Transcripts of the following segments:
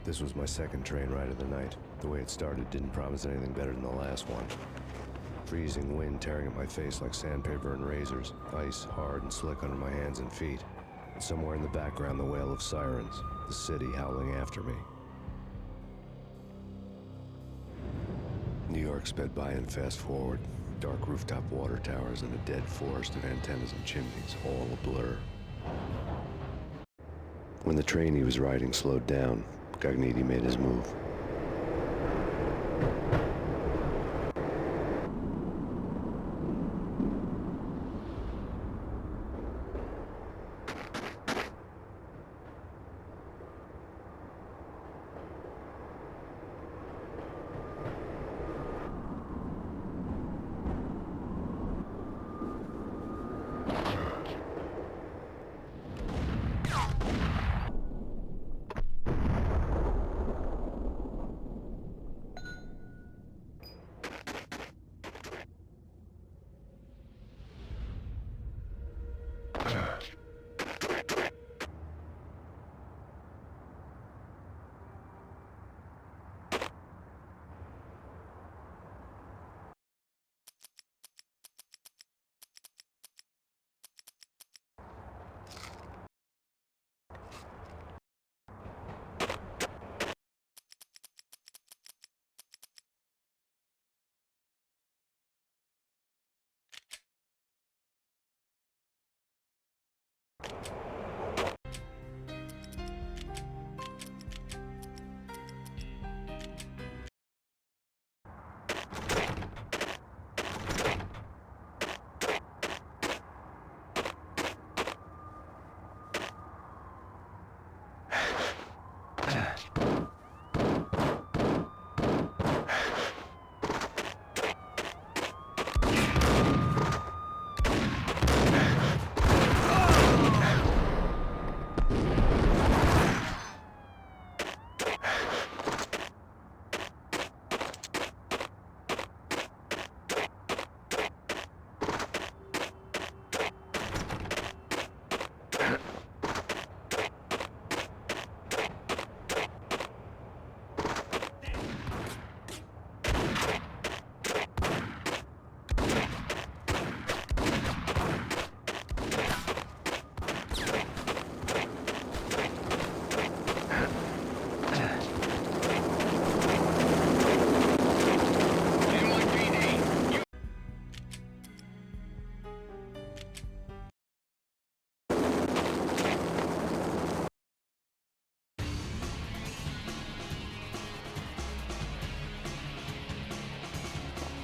This was my second train ride of the night. The way it started didn't promise anything better than the last one. Freezing wind tearing at my face like sandpaper and razors, ice hard and slick under my hands and feet. And somewhere in the background, the wail of sirens, the city howling after me. New York sped by in fast forward. Dark rooftop water towers and a dead forest of antennas and chimneys, all a blur. When the train he was riding slowed down, Gagniti made his move.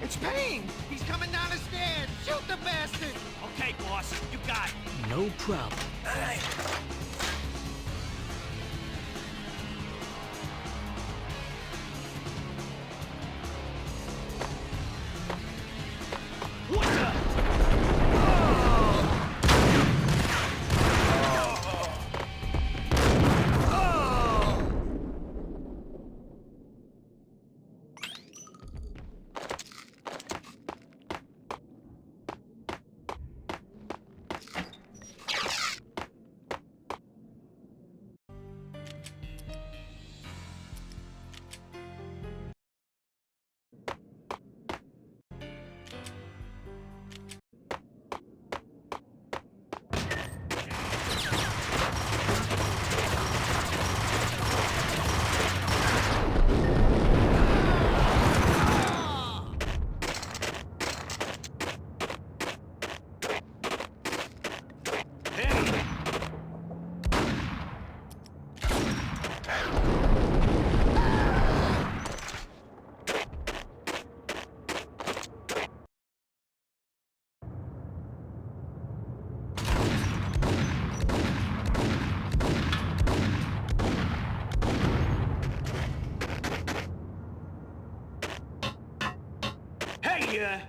It's Payne! He's coming down the stairs! Shoot the bastard! Okay, boss, you got it. No problem. What's up? Hey,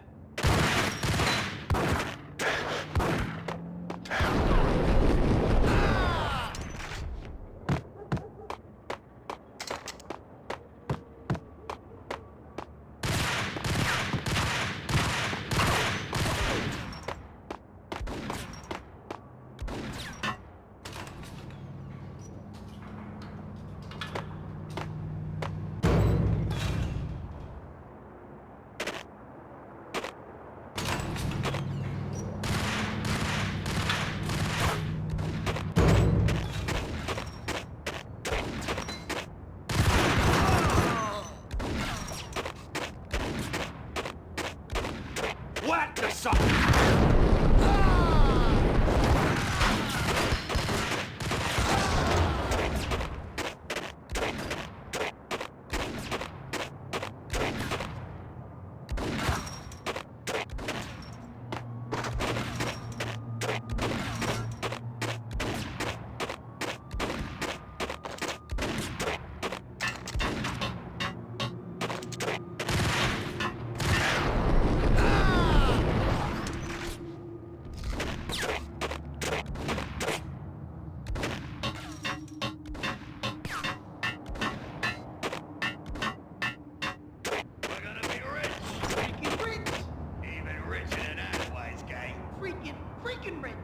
freaking rich.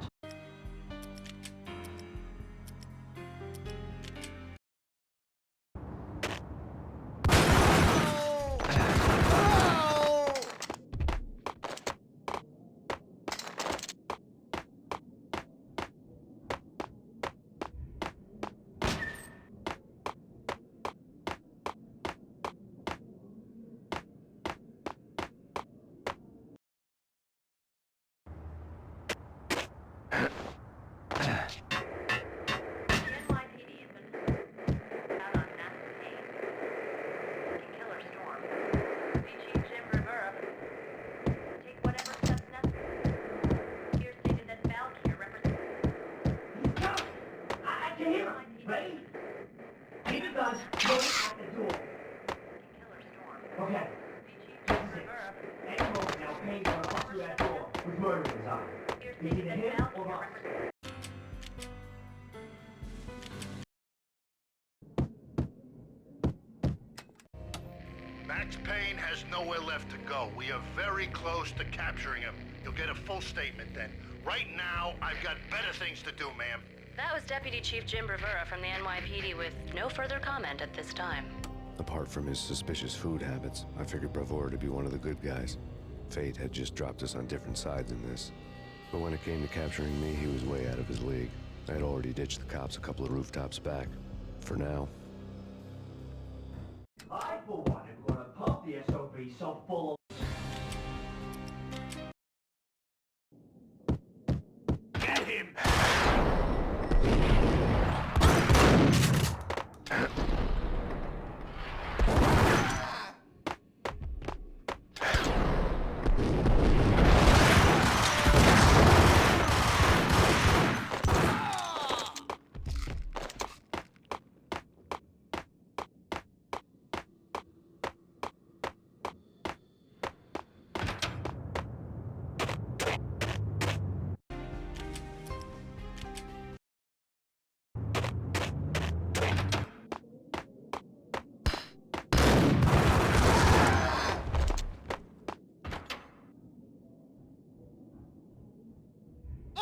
Okay. This is it. Any moment now, Payne will bust through that door with murder in his eye. It's either him or us. Max Payne has nowhere left to go. We are very close to capturing him. You'll get a full statement then. Right now, I've got better things to do, ma'am. That was Deputy Chief Jim Rivera from the NYPD with no further comment at this time. Apart from his suspicious food habits, I figured Bravura to be one of the good guys. Fate had just dropped us on different sides in this. But when it came to capturing me, he was way out of his league. I had already ditched the cops a couple of rooftops back. For now. I, for one, am gonna pump the SOB so full of... Get him!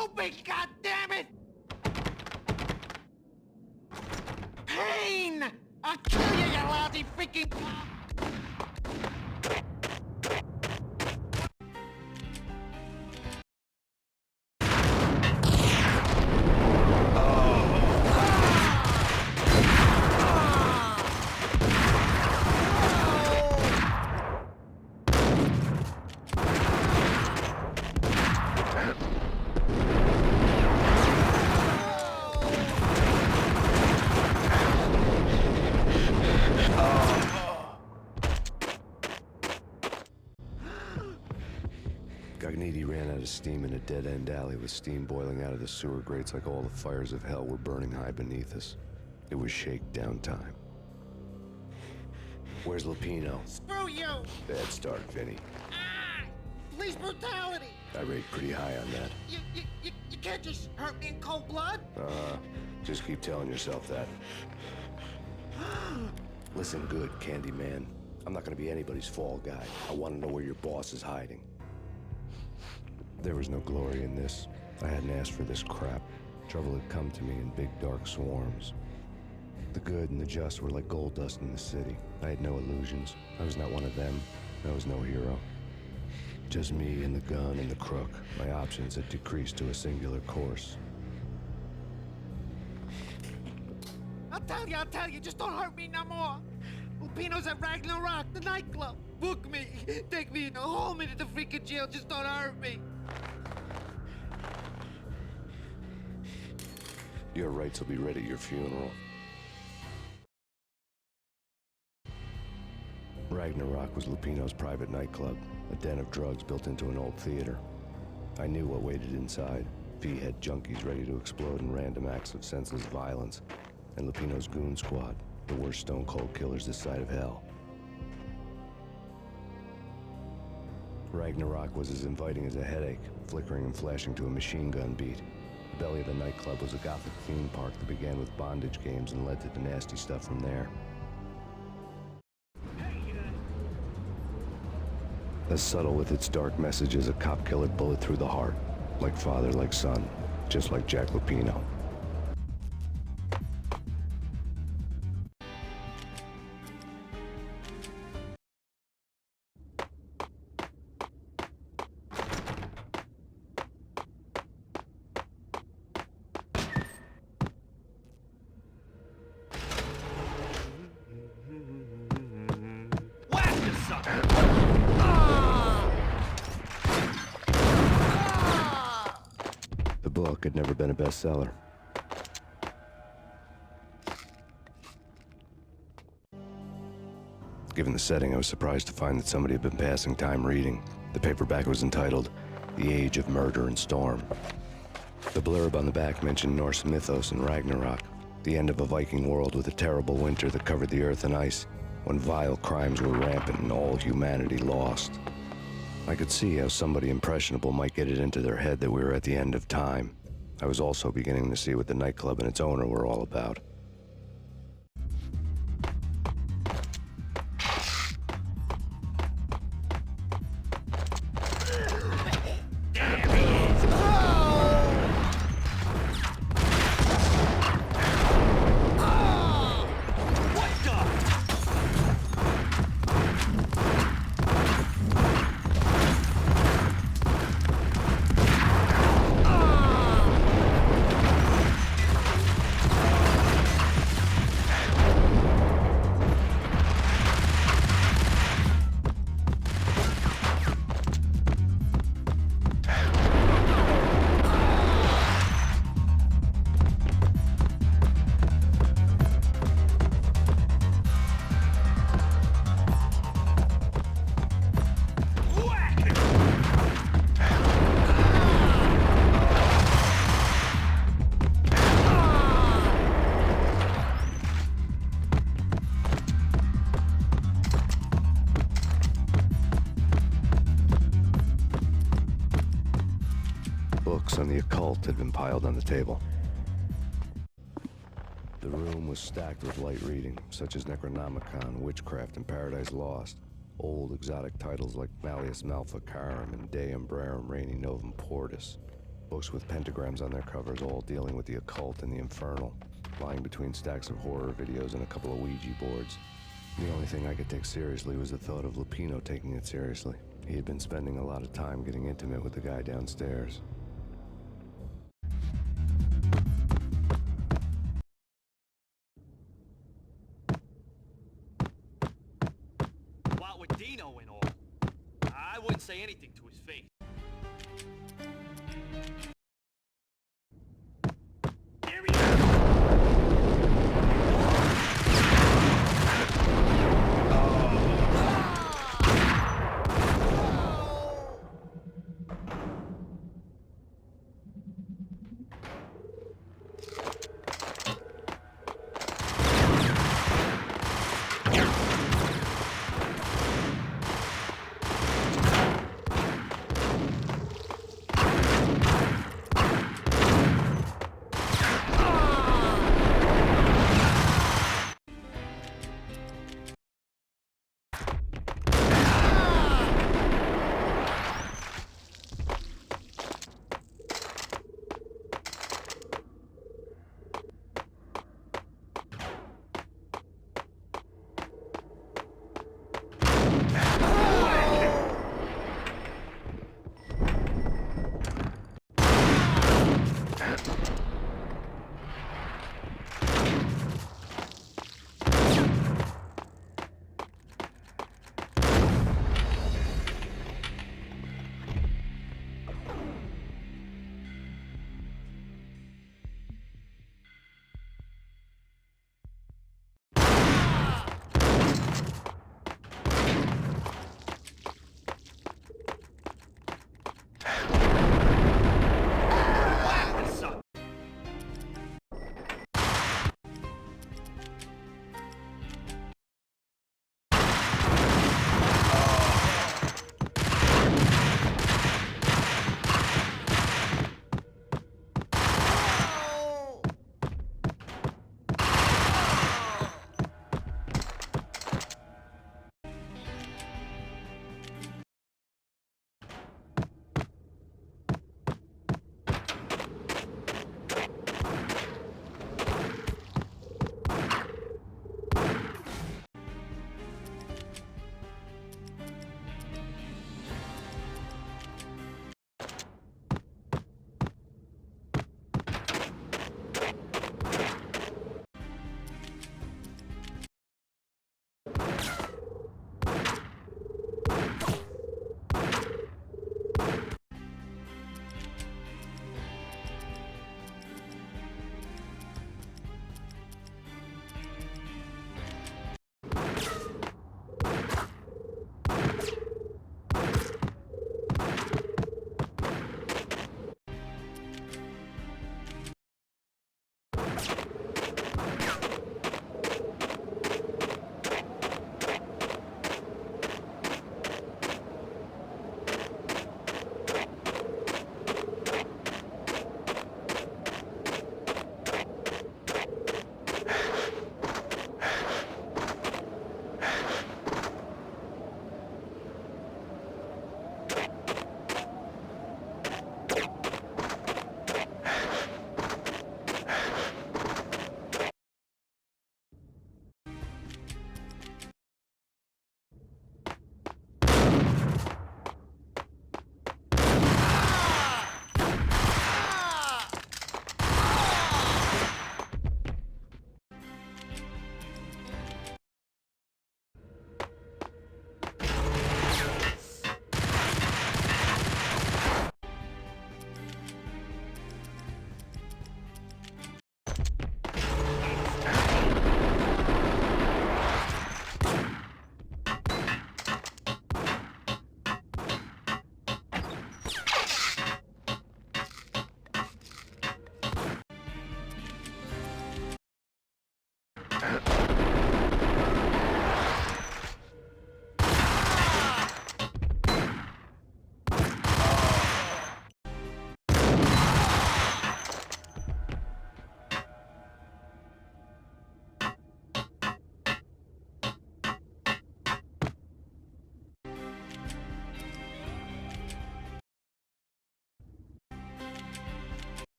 Open, goddammit! Payne! I'll kill you, you lousy freaking cop! Gagniti ran out of steam in a dead-end alley with steam boiling out of the sewer grates like all the fires of hell were burning high beneath us. It was shakedown time. Where's Lupino? Screw you! Bad start, Vinny. Ah! Police brutality! I rate pretty high on that. You can't just hurt me in cold blood! Just keep telling yourself that. Listen good, Candyman. I'm not gonna be anybody's fall guy. I want to know where your boss is hiding. There was no glory in this. I hadn't asked for this crap. Trouble had come to me in big dark swarms. The good and the just were like gold dust in the city. I had no illusions. I was not one of them. I was no hero. Just me and the gun and the crook. My options had decreased to a singular course. I'll tell you, just don't hurt me no more. Lupino's at Ragnarok, the nightclub. Book me, take me, hold me to the freaking jail, just don't hurt me. Your rights will be read at your funeral. Ragnarok was Lupino's private nightclub, a den of drugs built into an old theater. I knew what waited inside. V-head junkies ready to explode in random acts of senseless violence. And Lupino's goon squad, the worst stone-cold killers this side of hell. Ragnarok was as inviting as a headache, flickering and flashing to a machine gun beat. The belly of the nightclub was a gothic theme park that began with bondage games and led to the nasty stuff from there. As subtle with its dark message as a cop-killer bullet through the heart. Like father, like son. Just like Jack Lupino. Whack the sucker! The book had never been a bestseller. Given the setting, I was surprised to find that somebody had been passing time reading. The paperback was entitled, The Age of Murder and Storm. The blurb on the back mentioned Norse mythos and Ragnarok, the end of a Viking world with a terrible winter that covered the earth in ice, when vile crimes were rampant and all humanity lost. I could see how somebody impressionable might get it into their head that we were at the end of time. I was also beginning to see what the nightclub and its owner were all about. What the? Whack it! Books on the occult had been piled on the table. The room was stacked with light reading, such as Necronomicon, Witchcraft, and Paradise Lost. Old exotic titles like Malleus Maleficarum and De Umbrarum Reini Novum Portus. Books with pentagrams on their covers, all dealing with the occult and the infernal, lying between stacks of horror videos and a couple of Ouija boards. The only thing I could take seriously was the thought of Lupino taking it seriously. He had been spending a lot of time getting intimate with the guy downstairs. What with Dino and all, I wouldn't say anything to his face. Here he is!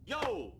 Yo!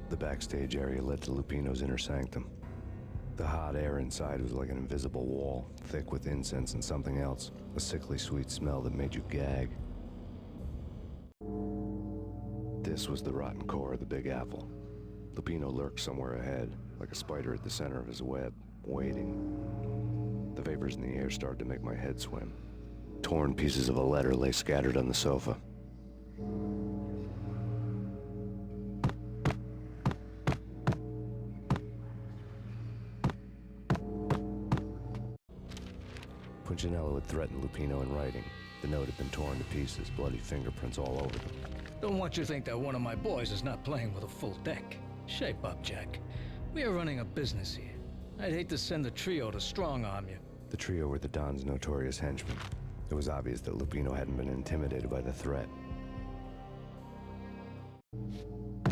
The backstage area led to Lupino's inner sanctum. The hot air inside was like an invisible wall, thick with incense and something else, a sickly sweet smell that made you gag. This was the rotten core of the Big Apple. Lupino lurked somewhere ahead, like a spider at the center of his web, waiting. The vapors in the air started to make my head swim. Torn pieces of a letter lay scattered on the sofa. Punchinello had threatened Lupino in writing. The note had been torn to pieces, bloody fingerprints all over them. Don't want you to think that one of my boys is not playing with a full deck. Shape up, Jack. We are running a business here. I'd hate to send the trio to strong-arm you. The trio were the Don's notorious henchmen. It was obvious that Lupino hadn't been intimidated by the threat.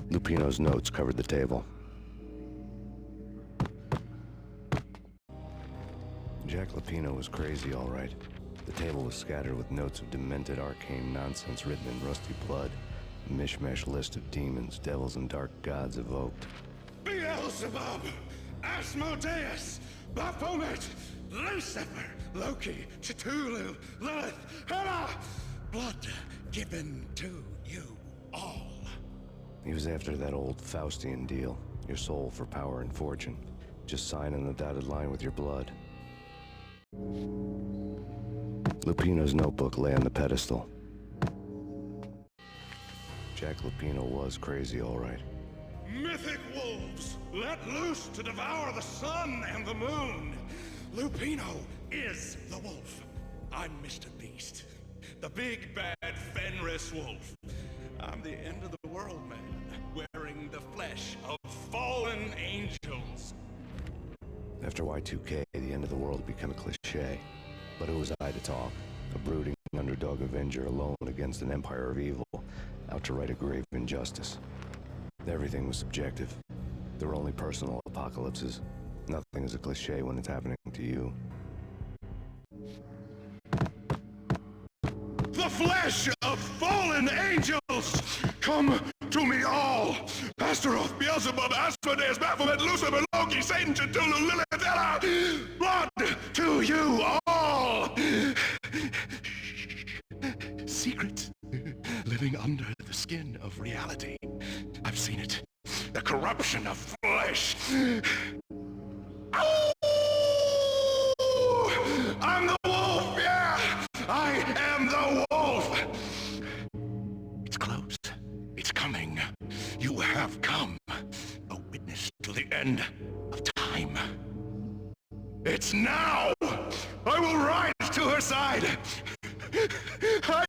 Lupino's notes covered the table. Jack Lupino was crazy, all right. The table was scattered with notes of demented arcane nonsense written in rusty blood. A mishmash list of demons, devils, and dark gods evoked. Beelzebub, Asmodeus, Baphomet, Lucifer, Loki, Cthulhu, Lilith, Hela! Blood given to you all. He was after that old Faustian deal. Your soul for power and fortune. Just sign on the dotted line with your blood. Lupino's notebook lay on the pedestal. Jack Lupino was crazy, all right. Mythic wolves, let loose to devour the sun and the moon. Lupino is the wolf. I'm Mr. Beast. The big bad Fenris wolf. I'm the end of the world man, wearing the flesh of fallen angels. After Y2K, the end of the world became a cliché. But who was I to talk? A brooding underdog avenger alone against an empire of evil, out to right a grave injustice. Everything was subjective. There were only personal apocalypses. Nothing is a cliché when it's happening to you. The flesh of fallen angels! Come to me all! Astaroth, Beelzebub, Asmodeus, Baphomet, Lucifer, Loki, Satan, Cthulhu, Lilith, Ella! Blood to you all! Secrets living under the skin of reality. I've seen it. The corruption of flesh. Ow! I'm the wolf, yeah! I am the wolf! It's close. It's coming. You have come. A witness to the end of time. It's now! I will rise to her side! I